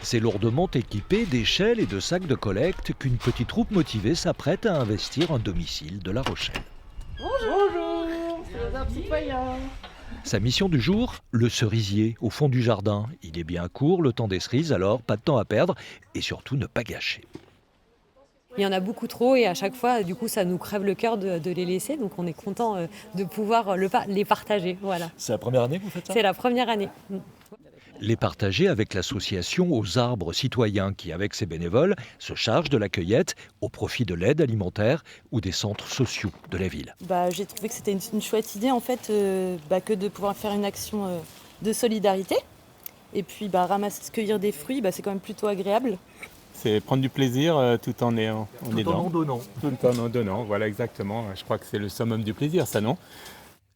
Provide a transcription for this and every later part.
C'est lourdement équipé d'échelles et de sacs de collecte qu'une petite troupe motivée s'apprête à investir un domicile de La Rochelle. Bonjour, c'est les arbres citoyens. Sa mission du jour, le cerisier au fond du jardin. Il est bien court, le temps des cerises, alors pas de temps à perdre et surtout ne pas gâcher. Il y en a beaucoup trop et à chaque fois, du coup, ça nous crève le cœur de les laisser. Donc on est content de pouvoir les partager. Voilà. C'est la première année que vous faites ça ? C'est la première année. Les partager avec l'association Aux Arbres Citoyens qui, avec ses bénévoles, se charge de la cueillette au profit de l'aide alimentaire ou des centres sociaux de la ville. J'ai trouvé que c'était une chouette idée en fait, que de pouvoir faire une action de solidarité. Et puis cueillir des fruits, c'est quand même plutôt agréable. C'est prendre du plaisir tout en aidant. Tout en donnant. Tout en donnant, voilà exactement. Je crois que c'est le summum du plaisir, ça, non ?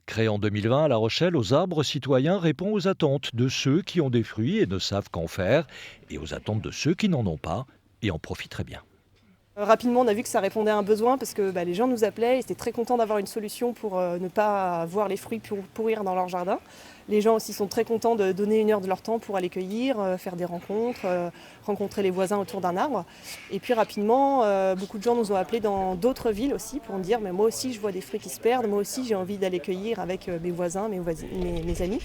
Créé en 2020 à La Rochelle, Aux Arbres Citoyens répond aux attentes de ceux qui ont des fruits et ne savent qu'en faire, et aux attentes de ceux qui n'en ont pas et en profiteraient bien. Rapidement, on a vu que ça répondait à un besoin parce que les gens nous appelaient, ils étaient très contents d'avoir une solution pour ne pas voir les fruits pourrir dans leur jardin. Les gens aussi sont très contents de donner une heure de leur temps pour aller cueillir, faire des rencontres, rencontrer les voisins autour d'un arbre. Et puis rapidement, beaucoup de gens nous ont appelés dans d'autres villes aussi pour me dire mais moi aussi je vois des fruits qui se perdent, moi aussi j'ai envie d'aller cueillir avec mes voisins, mes amis.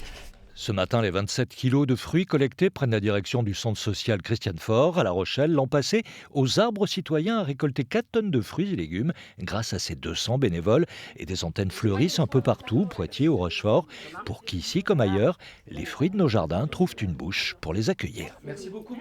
Ce matin, les 27 kilos de fruits collectés prennent la direction du centre social Christiane Faure à La Rochelle. L'an passé, Aux Arbres Citoyens a récolté 4 tonnes de fruits et légumes grâce à ses 200 bénévoles et des antennes fleurissent un peu partout, Poitiers ou Rochefort, pour qu'ici comme ailleurs, les fruits de nos jardins trouvent une bouche pour les accueillir. Merci beaucoup.